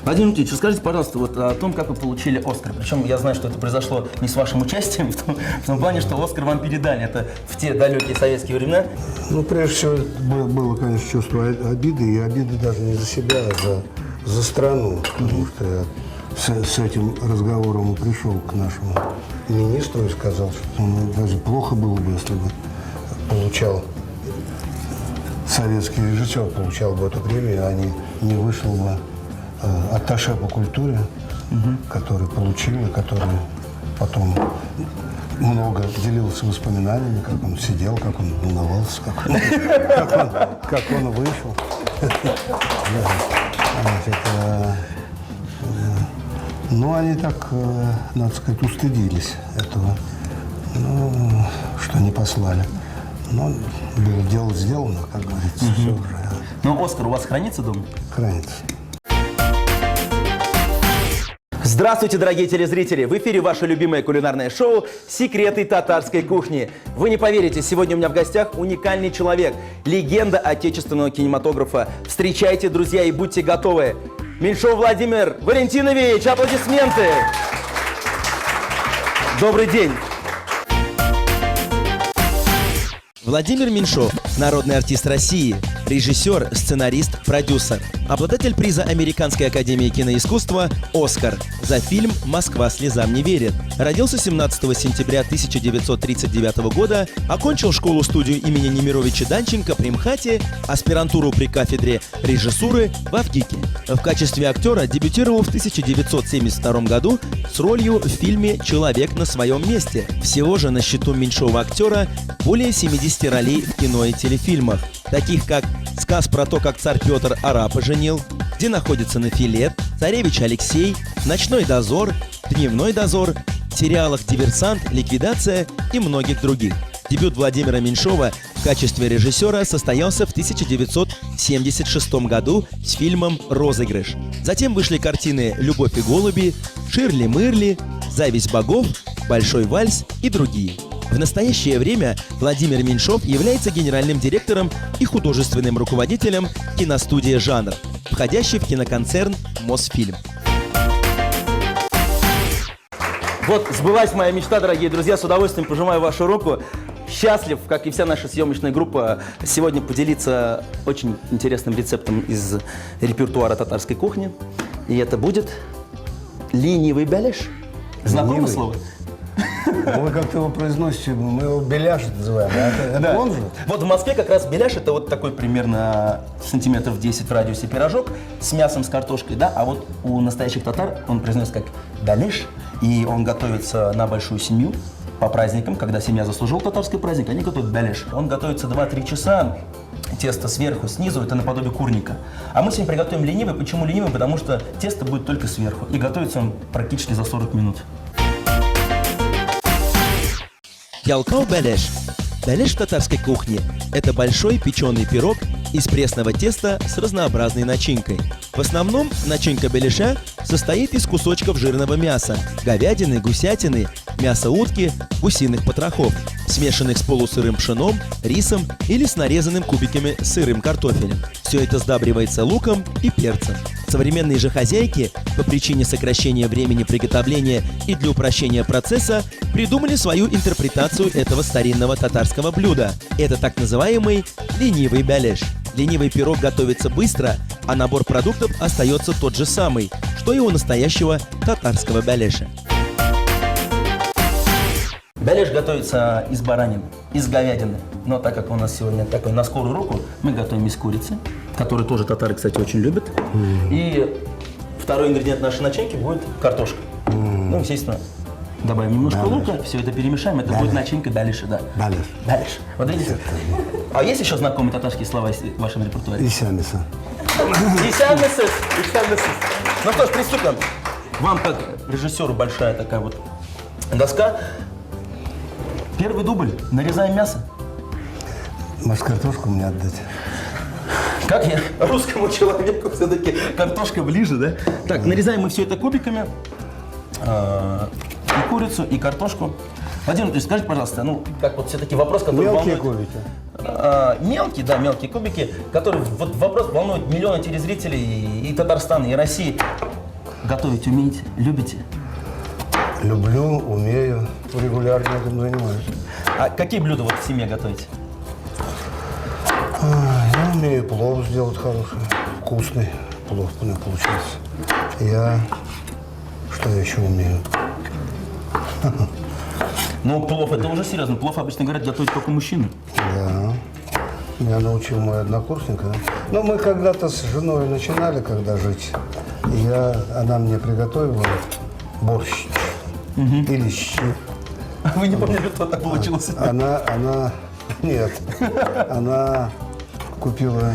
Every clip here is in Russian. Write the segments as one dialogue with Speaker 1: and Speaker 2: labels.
Speaker 1: Владимир Дмитриевич, расскажите, пожалуйста, вот о том, как вы получили «Оскар». Причем я знаю, что это произошло не с вашим участием, в том плане, что «Оскар» вам передали. Это в те далекие советские времена.
Speaker 2: Ну, прежде всего, было, конечно, чувство обиды, и обиды даже не за себя, а за страну. Потому что я с этим разговором пришел к нашему министру и сказал, что даже плохо было бы, если бы получал советский режиссер, получал бы эту премию, а не вышел бы атташе по культуре, который получил, и который потом много делился воспоминаниями, как он сидел, как он волновался, как он вышел. Ну, они так, надо сказать, устыдились этого, что не послали. Но дело сделано, как говорится, все уже.
Speaker 1: Но «Оскар» у вас хранится дома?
Speaker 2: Хранится.
Speaker 1: Здравствуйте, дорогие телезрители! В эфире ваше любимое кулинарное шоу «Секреты татарской кухни». Вы не поверите, сегодня у меня в гостях уникальный человек, легенда отечественного кинематографа. Встречайте, друзья, и будьте готовы. Меньшов Владимир Валентинович, аплодисменты! Добрый день! Владимир Меньшов – народный артист России, режиссер, сценарист, продюсер, обладатель приза Американской академии киноискусства «Оскар» за фильм «Москва слезам не верит». Родился 17 сентября 1939 года, окончил школу-студию имени Немировича Данченко при МХАТе, аспирантуру при кафедре режиссуры в Авгике. В качестве актера дебютировал в 1972 году с ролью в фильме «Человек на своем месте». Всего же на счету Меньшова актера более 70 ролей в кино и телефильмах, таких как «Сказ про то, как царь Петр арапа женил», «Где находится Нафилет», «Царевич Алексей», «Ночной дозор», «Дневной дозор», в сериалах «Диверсант», «Ликвидация» и многих других. Дебют Владимира Меньшова в качестве режиссера состоялся в 1976 году с фильмом «Розыгрыш». Затем вышли картины «Любовь и голуби», «Ширли-мырли», «Зависть богов», «Большой вальс» и другие. В настоящее время Владимир Меньшов является генеральным директором и художественным руководителем киностудии «Жанр», входящей в киноконцерн «Мосфильм». Вот сбылась моя мечта, дорогие друзья, с удовольствием пожимаю вашу руку. Счастлив, как и вся наша съемочная группа, сегодня поделиться очень интересным рецептом из репертуара татарской кухни. И это будет ленивый бяляш. Знакомое слово?
Speaker 2: Вы как-то его произносите, мы его беляш называем, это он же?
Speaker 1: Вот в Москве как раз беляш — это вот такой примерно сантиметров 10 в радиусе пирожок с мясом, с картошкой, да, а вот у настоящих татар он произносится как беляш, и он готовится на большую семью по праздникам, когда семья заслужила татарский праздник, они готовят беляш. Он готовится 2-3 часа, тесто сверху, снизу, это наподобие курника. А мы сегодня приготовим ленивый. Почему ленивый? Потому что тесто будет только сверху, и готовится он практически за 40 минут. Ялкау беляш. Беляш в татарской кухне – это большой печеный пирог из пресного теста с разнообразной начинкой. В основном начинка беляша состоит из кусочков жирного мяса, говядины, гусятины, мяса утки, гусиных потрохов, смешанных с полусырым пшеном, рисом или с нарезанным кубиками сырым картофелем. Все это сдабривается луком и перцем. Современные же хозяйки, по причине сокращения времени приготовления и для упрощения процесса, придумали свою интерпретацию этого старинного татарского блюда. Это так называемый ленивый беляш. Ленивый пирог готовится быстро, а набор продуктов остается тот же самый, что и у настоящего татарского беляша. Беляш готовится из баранины, из говядины. Но так как у нас сегодня такой на скорую руку, мы готовим из курицы, которую тоже татары, кстати, очень любят. И второй ингредиент нашей начинки будет картошка. Ну, естественно, добавим немножко лука, все это перемешаем, это будет начинка беляша, да.
Speaker 2: Беляш.
Speaker 1: Беляш. Вот видите? А есть еще знакомые татарские слова в вашем репертуаре?
Speaker 2: Исямиса.
Speaker 1: Исямисыс. Ну что ж, приступим. Вам, как режиссеру, большая такая вот доска. Первый дубль. Нарезаем мясо.
Speaker 2: Может, картошку мне отдать?
Speaker 1: Как я русскому человеку все-таки картошка ближе, да? Так, нарезаем мы все это кубиками. И курицу, и картошку. Владимир Ильич, скажите, пожалуйста, ну, как вот все-таки вопрос, который
Speaker 2: мелкие
Speaker 1: волнует...
Speaker 2: кубики?
Speaker 1: мелкие, да, мелкие кубики, которые вот вопрос волнует миллионы телезрителей и Татарстана, и России. Готовить умеете? Любите?
Speaker 2: Люблю, умею, регулярно этим занимаюсь.
Speaker 1: А какие блюда вот в семье готовите?
Speaker 2: Я умею плов сделать хороший, вкусный плов у меня получается. Что я еще умею?
Speaker 1: Ну, плов это уже серьезно. Плов обычно говорят, готовить только мужчины.
Speaker 2: Да. Меня научил мой однокурсник. Но мы когда-то с женой начинали, когда жить. Она мне приготовила борщ или щи.
Speaker 1: Вы не помните, кто так получился?
Speaker 2: Нет. Она купила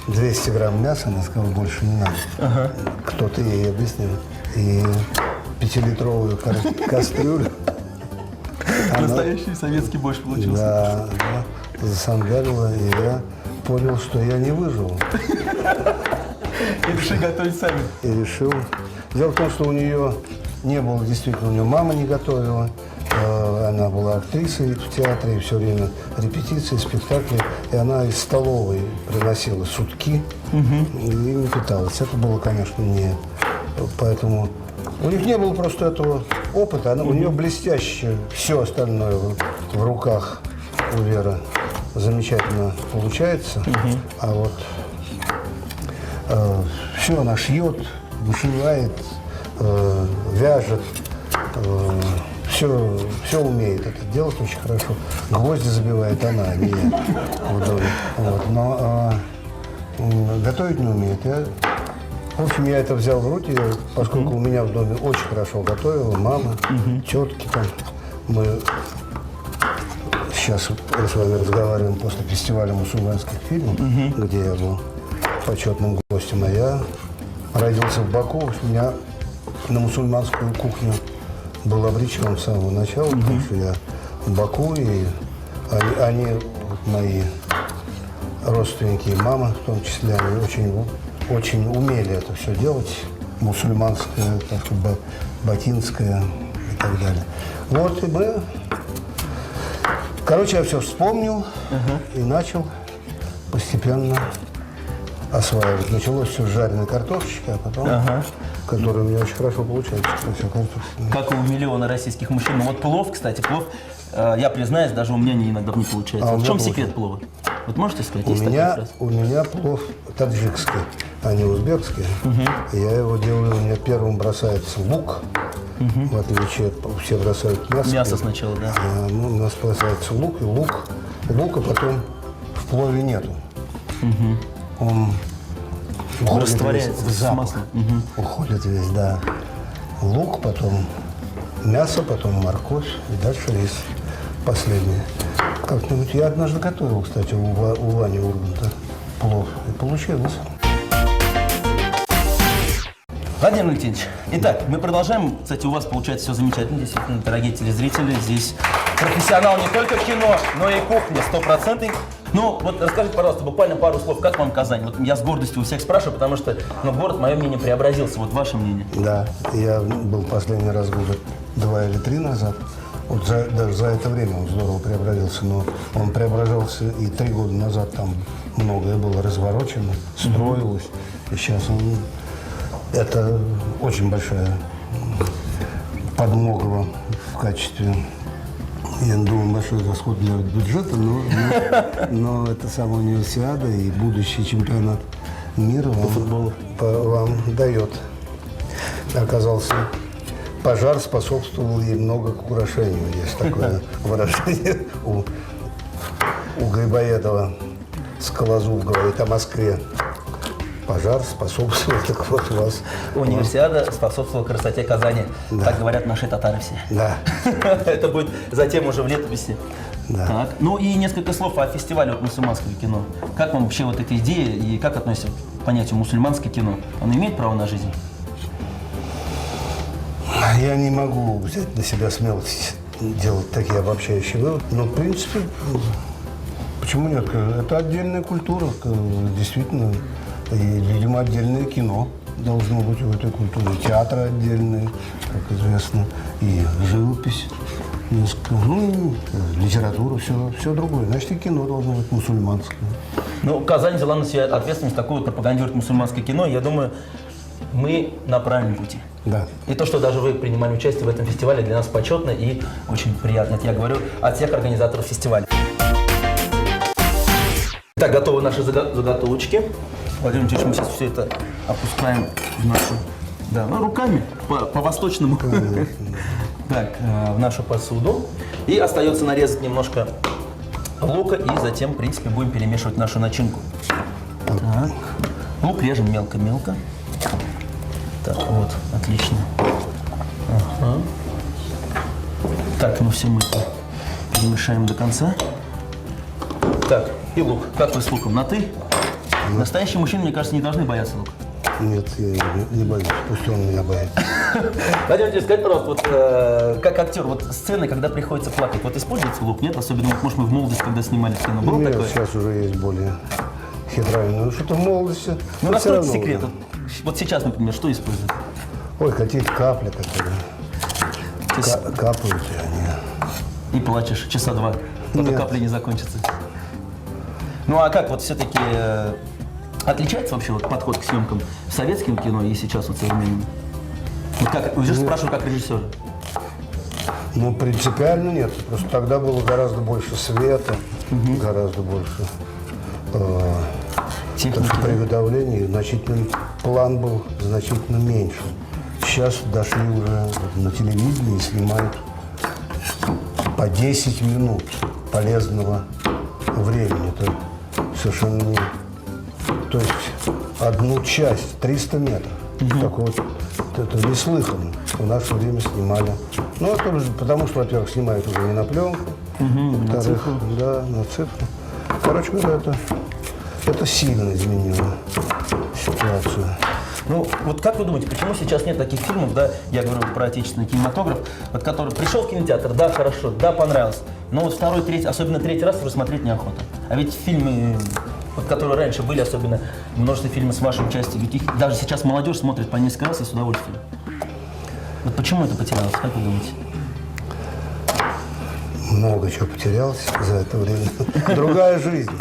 Speaker 2: 200 грамм мяса, она сказала, больше не надо. Кто-то ей объяснил. И 5-литровую кастрюлю.
Speaker 1: Настоящий советский борщ получился.
Speaker 2: Да, засангарила, и я понял, что я не выжил.
Speaker 1: И решили готовить сами.
Speaker 2: И решил. Дело в том, что у нее не было, действительно, у нее мама не готовила. Она была актрисой в театре, и все время репетиции, спектакли. И она из столовой приносила сутки и не питалась. Это было, конечно, не... Поэтому у них не было просто этого опыта. У нее блестяще все остальное в руках у Веры замечательно получается. А вот все она шьет, вышивает, вяжет, все умеет это делать очень хорошо. Гвозди забивает она, а не я в доме. Вот. Но готовить не умеет. В общем, я это взял в руки, поскольку у меня в доме очень хорошо готовила мама, тетки там. Мы сейчас с вами разговариваем после фестиваля мусульманских фильмов, где я был почетным гостем. А я родился в Баку, у меня на мусульманскую кухню был обречен с самого начала, потому что я в Баку, и они мои родственники, и мама в том числе, они очень умели это все делать, мусульманское, так сказать, батинское и так далее. Вот, и мы... Короче, я все вспомнил и начал постепенно осваивать. Началось все с жареной картошечки, а потом, которая у меня очень хорошо получается.
Speaker 1: Как у миллиона российских мужчин. Ну вот плов, кстати, плов, я признаюсь, даже у меня иногда не получается. В чем секрет плова? Вот можете сказать?
Speaker 2: У меня плов таджикский, а не узбекский. Я его делаю, у меня первым бросается лук. В отличие от все бросают мясо.
Speaker 1: Мясо сначала, да.
Speaker 2: У нас бросается лук, и лука потом в плове нету. Он уходит
Speaker 1: растворяется
Speaker 2: весь в запах.
Speaker 1: с маслом.
Speaker 2: Уходит весь, да. Лук, потом мясо, потом морковь, и дальше рис. Последнее. Как-нибудь я однажды готовил, кстати, у Вани Урганта плов. И получилось.
Speaker 1: Владимир Валентинович, итак, мы продолжаем. Кстати, у вас получается все замечательно, действительно, дорогие телезрители. Здесь профессионал не только в кино, но и кухня 100%. Ну, вот расскажите, пожалуйста, буквально пару слов, как вам Казань? Вот я с гордостью у всех спрашиваю, потому что город, мое мнение, преобразился. Вот ваше мнение.
Speaker 2: Да, я был последний раз года 2 или 3 назад. Вот даже за это время он здорово преобразился, но он преображался и 3 года назад там многое было разворочено, строилось. И сейчас это очень большая подмога в качестве, я думаю, большой расход для бюджета, но это самая универсиада и будущий чемпионат мира вам дает. Оказался, пожар способствовал и много к украшению. Есть такое выражение у Грибоедова Скалозуб говорит о Москве. Пожар способствовал, так вот у вас.
Speaker 1: Универсиада способствовала красоте Казани.
Speaker 2: Да.
Speaker 1: Так говорят наши татары все.
Speaker 2: Да.
Speaker 1: Это будет затем уже в летописи.
Speaker 2: Да.
Speaker 1: Так. Ну и несколько слов о фестивале мусульманского кино. Как вам вообще вот эта идея и как относится к понятию мусульманское кино? Оно имеет право на жизнь?
Speaker 2: Я не могу взять на себя смелость делать такие обобщающие выводы, но в принципе, почему нет? Это отдельная культура, действительно. И, видимо, отдельное кино должно быть в этой культуре. Театр отдельный, как известно, и живопись несколько, ну, и литература, все другое. Значит, и кино должно быть мусульманское.
Speaker 1: Ну, Казань взяла на себя ответственность такой вот пропагандировать мусульманское кино. Я думаю, мы на правильном пути.
Speaker 2: Да.
Speaker 1: И то, что даже вы принимали участие в этом фестивале, для нас почетно и очень приятно. Это я говорю от всех организаторов фестиваля. Так, готовы наши заготовочки. Владимир Ильич, мы сейчас все это опускаем в нашу... Да, ну, руками, по-восточному. Так, в нашу посуду. И остается нарезать немножко лука, и затем, в принципе, будем перемешивать нашу начинку. Так. Лук режем мелко-мелко. Так, вот, отлично. Ага. Так, ну все мы это перемешаем до конца. Так, и лук. Как вы с луком? На «ты»? Настоящие мужчины, мне кажется, не должны бояться лука.
Speaker 2: Нет, я не боюсь, пусть он меня боится.
Speaker 1: Владимир Ильич, скажите, пожалуйста, вот как актер, вот сцены, когда приходится плакать, вот используется лук, нет? Особенно, вот, может, мы в молодости, когда снимали кино, было
Speaker 2: Нет,
Speaker 1: такое?
Speaker 2: сейчас уже есть более хитрая. Ну, что-то в молодости.
Speaker 1: Ну,
Speaker 2: но всё
Speaker 1: раскройте
Speaker 2: равно,
Speaker 1: секрет.
Speaker 2: да.
Speaker 1: Вот сейчас, например, что используют?
Speaker 2: Ой, какие-то капли, которые
Speaker 1: То есть
Speaker 2: капают, и они...
Speaker 1: не плачешь часа два, пока
Speaker 2: Нет.
Speaker 1: капли не закончатся. Ну, а как вот все-таки отличается вообще вот подход к съемкам в советском кино и сейчас вот современном? Вот как, вы же спрашивали, как режиссер.
Speaker 2: Ну, принципиально нет. Просто тогда было гораздо больше света, гораздо больше
Speaker 1: Техники, да?
Speaker 2: приготовлений. Значительно, план был значительно меньше. Сейчас дошли уже на телевидении и снимают по 10 минут полезного времени. Это совершенно не... То есть одну часть, 300 метров. Так вот, это неслыханно. В наше время снимали. Ну, это уже потому что, во-первых, снимают уже не на пленку, во-вторых, да, на цифру. Короче говоря, это сильно изменило ситуацию.
Speaker 1: Ну, вот как вы думаете, почему сейчас нет таких фильмов, да, я говорю про отечественный кинематограф, вот который пришел в кинотеатр, да, хорошо, да, понравился, но вот второй, третий, особенно третий раз уже смотреть неохота. А ведь фильмы, вот, которые раньше были, особенно множество фильмов с вашим участием, ведь их даже сейчас молодежь смотрит по несколько раз и с удовольствием. Вот почему это потерялось, как вы думаете?
Speaker 2: Много чего потерялось за это время. Другая жизнь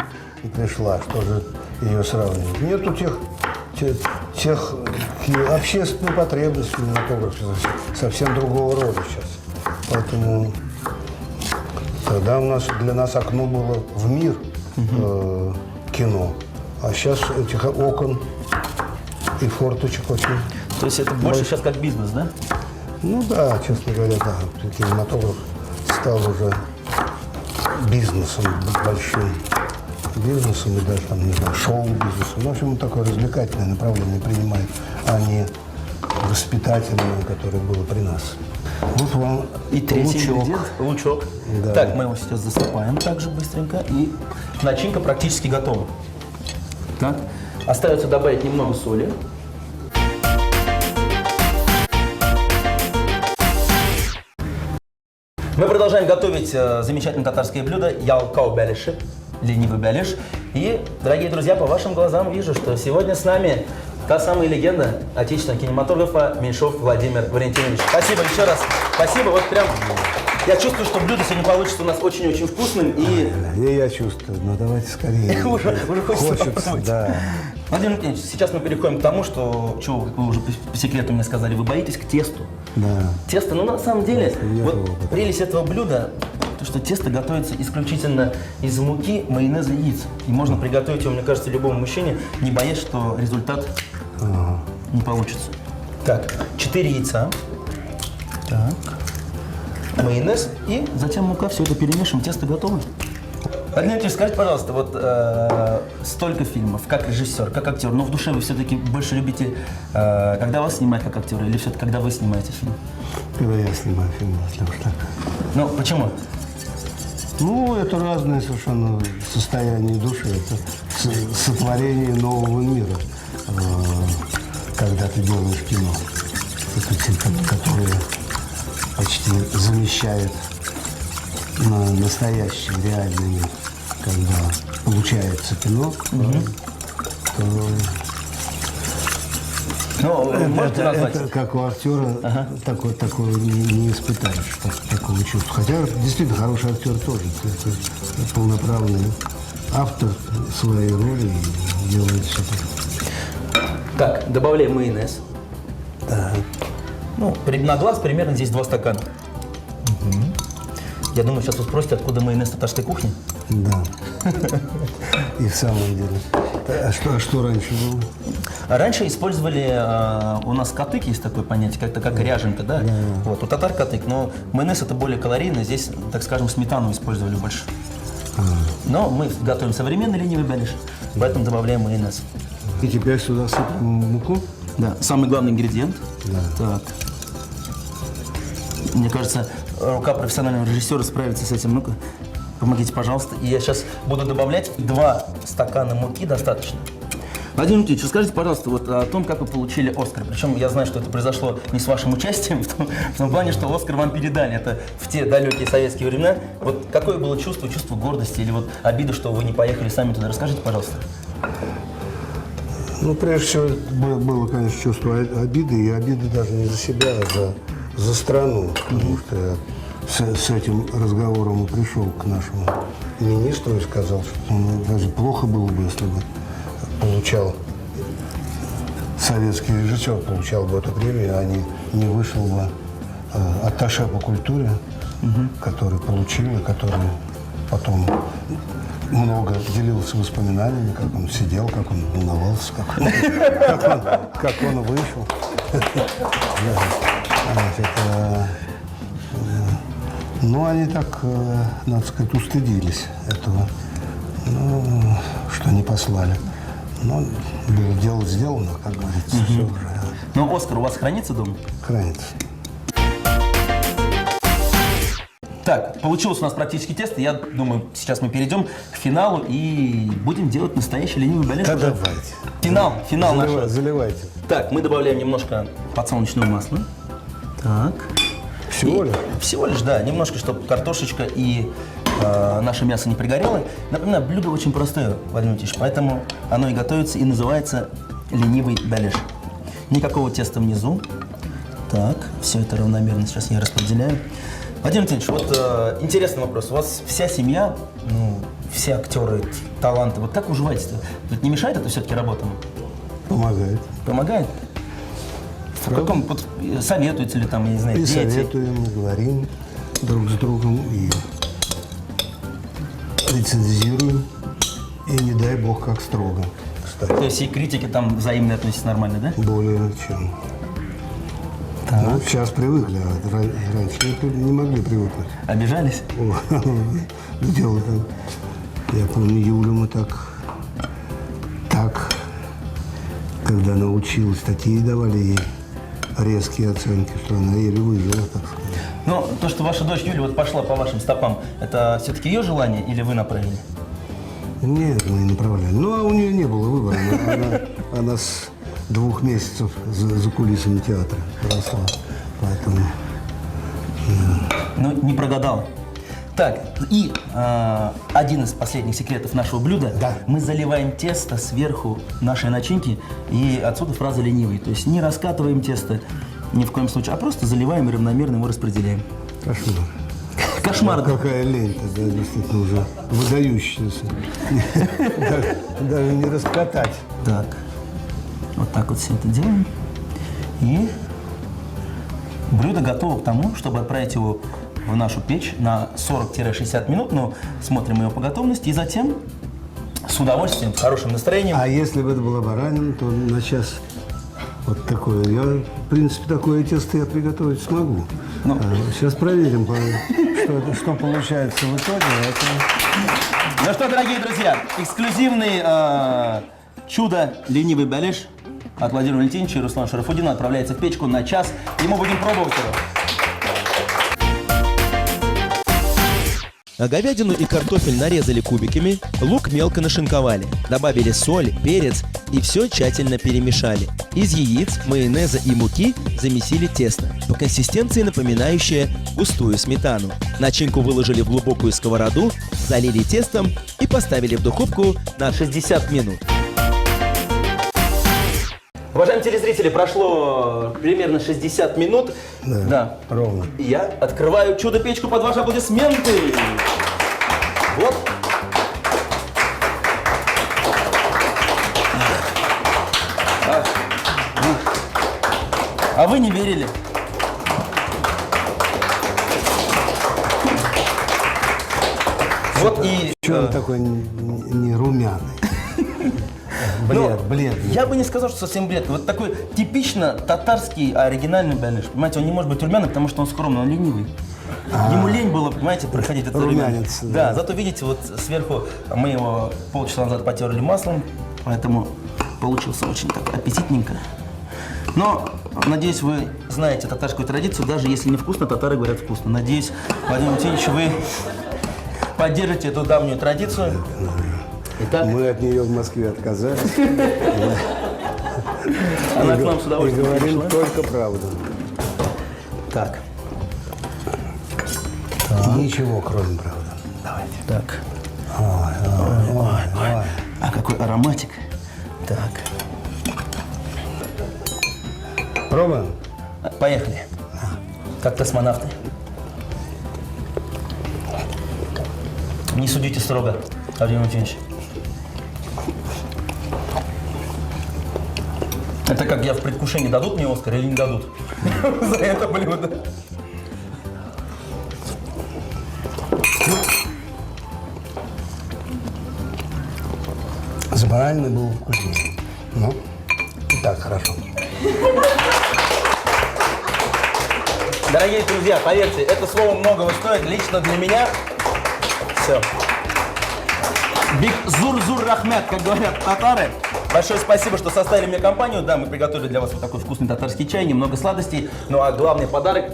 Speaker 2: пришла, что же ее сравнивать. Нету тех общественных потребностей в кинематографе совсем другого рода сейчас. Поэтому тогда для нас окно было в мир кино, а сейчас этих окон и форточек очень.
Speaker 1: То есть это больше сейчас как бизнес, да?
Speaker 2: Ну да, честно говоря, да. Кинематограф стал уже бизнесом большим. Бизнесом и даже, там, не знаю, шоу-бизнесом. В общем, такое развлекательное направление принимает, а не воспитательное, которое было при нас. Вот вам
Speaker 1: И третий
Speaker 2: лучок.
Speaker 1: ингредиент – лучок.
Speaker 2: Да.
Speaker 1: Так, мы его сейчас засыпаем также быстренько. И начинка практически готова. Так. Остается добавить немного соли. Мы продолжаем готовить замечательное татарское блюдо ялкау бялиши, ленивый бялиш. И, дорогие друзья, по вашим глазам вижу, что сегодня с нами та самая легенда отечественного кинематографа Меньшов Владимир Валентинович. Спасибо еще раз. Спасибо. Вот прям я чувствую, что блюдо сегодня получится у нас очень-очень вкусным. И
Speaker 2: Я чувствую, но давайте скорее.
Speaker 1: уже хочется попробовать.
Speaker 2: Да.
Speaker 1: Владимир Валентинович, сейчас мы переходим к тому, что, чего, как вы уже по секрету мне сказали, вы боитесь к тесту.
Speaker 2: Да.
Speaker 1: Тесто, ну на самом деле,
Speaker 2: Нет
Speaker 1: вот
Speaker 2: опыта.
Speaker 1: прелесть этого блюда, то, что тесто готовится исключительно из муки, майонеза и яиц. И можно приготовить его, мне кажется, любому мужчине, не боясь, что результат не получится. Так, 4 яйца. Так. Майонез и затем мука, все это перемешиваем, тесто готово. Владимир Ильич, скажите, пожалуйста, вот столько фильмов, как режиссер, как актер, но в душе вы все-таки больше любите, когда вас снимают как актера, или все-таки когда вы снимаете фильм?
Speaker 2: Когда я снимаю фильм, если уж так.
Speaker 1: Ну, почему?
Speaker 2: Ну, это разные совершенно состояния души. Это сотворение нового мира, когда ты делаешь кино. Это те, которые почти замещает настоящий, реальный мир. Когда получается кино, то
Speaker 1: Ну, можете назвать?
Speaker 2: Это как у актера такое не испытаешь, такого чувства. Хотя действительно хороший актер тоже. Это полноправный автор своей роли и делает все это.
Speaker 1: Так, добавляем майонез.
Speaker 2: Да.
Speaker 1: Ну, на глаз примерно здесь 2 стакана. Я думаю, сейчас вы спросите, откуда майонез татарской кухни.
Speaker 2: Да. И в самом деле. А что раньше было?
Speaker 1: Раньше использовали, у нас катык есть такое понятие, как ряженка, да? Вот, у татар катык, но майонез это более калорийно, здесь, так скажем, сметану использовали больше. Но мы готовим современный ленивый беляш, поэтому добавляем майонез.
Speaker 2: И теперь сюда сыпем муку?
Speaker 1: Да, самый главный ингредиент.
Speaker 2: Да.
Speaker 1: Так. Мне кажется, рука профессионального режиссера справится с этим. Ну-ка, помогите, пожалуйста. И я сейчас буду добавлять 2 стакана муки, достаточно. Владимир Валентинович, расскажите, пожалуйста, вот о том, как вы получили «Оскар». Причем я знаю, что это произошло не с вашим участием, в том плане, что «Оскар» вам передали. Это в те далекие советские времена. Вот какое было чувство гордости или вот обида, что вы не поехали сами туда? Расскажите, пожалуйста.
Speaker 2: Ну, прежде всего, было, конечно, чувство обиды, и обиды даже не за себя, а за страну. Потому что я с этим разговором и пришел к нашему министру и сказал, что даже плохо было бы, если бы получал советский режиссер, получал бы эту премию, а не вышел бы атташе по культуре, который получил, и который потом много делился воспоминаниями, как он сидел, как он волновался, как он вышел. Ну, они так, надо сказать, устыдились этого, что не послали. Но дело сделано, как говорится, все уже.
Speaker 1: Но «Оскар» у вас хранится дома?
Speaker 2: Хранится.
Speaker 1: Так, получилось у нас практически тесто. Я думаю, сейчас мы перейдем к финалу и будем делать настоящий ленивый беляш.
Speaker 2: Да давайте.
Speaker 1: Финал нашего.
Speaker 2: Заливайте.
Speaker 1: Так, мы добавляем немножко подсолнечного масла. Так.
Speaker 2: Всего лишь?
Speaker 1: Всего лишь, да. Немножко, чтобы картошечка и наше мясо не пригорело. Напоминаю, блюдо очень простое, Владимир Ильич, поэтому оно и готовится, и называется ленивый беляш. Никакого теста внизу. Так, все это равномерно сейчас я распределяю. Владимир Ильич, вот интересный вопрос. У вас вся семья, все актеры, таланты. Вот как уживаетесь-то? Тут не мешает это все-таки работам?
Speaker 2: Помогает.
Speaker 1: Помогает? В каком, вот, советуете ли там, я не знаю,
Speaker 2: И
Speaker 1: дети?
Speaker 2: советуем, и говорим друг с другом, и рецензируем. И не дай бог, как строго, кстати.
Speaker 1: То есть и критики там взаимно относятся нормально, да?
Speaker 2: Более чем. Ну, сейчас привыкли, а раньше не могли привыкнуть.
Speaker 1: Обижались?
Speaker 2: Дело там. Я помню, Юлю мы так, когда научилась, такие давали ей резкие оценки, что она еле выжила, так сказать.
Speaker 1: Ну, то, что ваша дочь Юля вот пошла по вашим стопам, это все-таки ее желание или вы направили?
Speaker 2: Нет, мы не направляли. Ну, а у нее не было выбора. Она с 2 месяцев за кулисами театра росла. Поэтому...
Speaker 1: Ну, не прогадал. Так, и один из последних секретов нашего блюда.
Speaker 2: Да.
Speaker 1: Мы заливаем тесто сверху нашей начинки, и отсюда фраза ленивый. То есть не раскатываем тесто ни в коем случае, а просто заливаем и равномерно его распределяем.
Speaker 2: Кошмар.
Speaker 1: Кошмар.
Speaker 2: Какая лень тогда, действительно, уже выдающаяся. Даже не раскатать.
Speaker 1: Так, вот так вот все это делаем. И блюдо готово к тому, чтобы отправить его в нашу печь на 40-60 минут. Но смотрим ее по готовности. И затем с удовольствием, с хорошим настроением.
Speaker 2: А если бы это была баранина, то на час вот такое. Я, в принципе, такое тесто я приготовить смогу.
Speaker 1: Ну.
Speaker 2: Сейчас проверим, что получается в итоге.
Speaker 1: Ну что, дорогие друзья, эксклюзивный чудо ленивый беляш от Владимира Валентиновича и Руслана Шарафутдинова отправляется в печку на час, и мы будем пробовать его.
Speaker 3: Говядину и картофель нарезали кубиками, лук мелко нашинковали, добавили соль, перец и все тщательно перемешали. Из яиц, майонеза и муки замесили тесто, по консистенции напоминающее густую сметану. Начинку выложили в глубокую сковороду, залили тестом и поставили в духовку на 60 минут.
Speaker 1: Уважаемые
Speaker 3: Уважаемые телезрители, прошло примерно 60 минут.
Speaker 2: Да, ровно.
Speaker 3: И я открываю чудо-печку под ваши аплодисменты. Вот. А вы не верили. Вот и...
Speaker 2: Чего он такой не румяный? Бледный.
Speaker 3: Я бы не сказал, что совсем бледный. Вот такой типично татарский оригинальный бялиш. Понимаете, он не может быть румяный, потому что он скромный, он ленивый. Ему лень было, понимаете, проходить это
Speaker 2: Румянец,
Speaker 3: Да, зато видите, вот сверху мы его полчаса назад потерли маслом, поэтому получился очень так аппетитненько. Но, надеюсь, вы знаете татарскую традицию, даже если не вкусно, татары говорят вкусно. Надеюсь, Владимир Владимирович, вы поддержите эту давнюю традицию. Итак,
Speaker 2: Мы от нее в Москве отказались.
Speaker 3: она к нам с
Speaker 2: И
Speaker 3: удовольствием
Speaker 2: говорим
Speaker 3: пришла.
Speaker 2: только правду.
Speaker 3: Так,
Speaker 2: Ничего, кроме правды. Давайте.
Speaker 3: так.
Speaker 2: Ой.
Speaker 3: А какой ароматик. Так,
Speaker 2: Пробуем?
Speaker 3: поехали. Как космонавты. Не судите строго, Владимир Владимирович. Это как я в предвкушении, дадут мне Оскар или не дадут? За это блюдо.
Speaker 2: Забаральный был вкуснее. Ну, и так хорошо.
Speaker 3: Дорогие друзья, поверьте, это слово многого стоит лично для меня. Все. Биг зур-зур рахмет, как говорят татары. Большое спасибо, что составили мне компанию. Да, мы приготовили для вас вот такой вкусный татарский чай, немного сладостей. Ну а главный подарок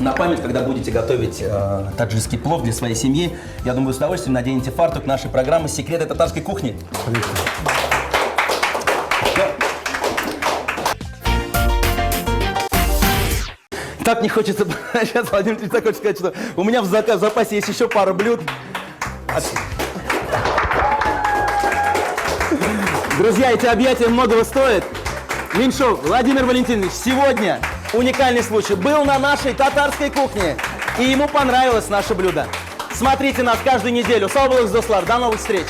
Speaker 3: на память, когда будете готовить таджикский плов для своей семьи. Я думаю, вы с удовольствием наденете фартук нашей программы «Секреты татарской кухни». Так не хочется... Сейчас Владимир Ильич так хочет сказать, что у меня в запасе есть еще пара блюд. Друзья, эти объятия многого стоят. Меньшов Владимир Валентинович сегодня, уникальный случай, был на нашей татарской кухне. И ему понравилось наше блюдо. Смотрите нас каждую неделю. Сау булак, достлар. До новых встреч.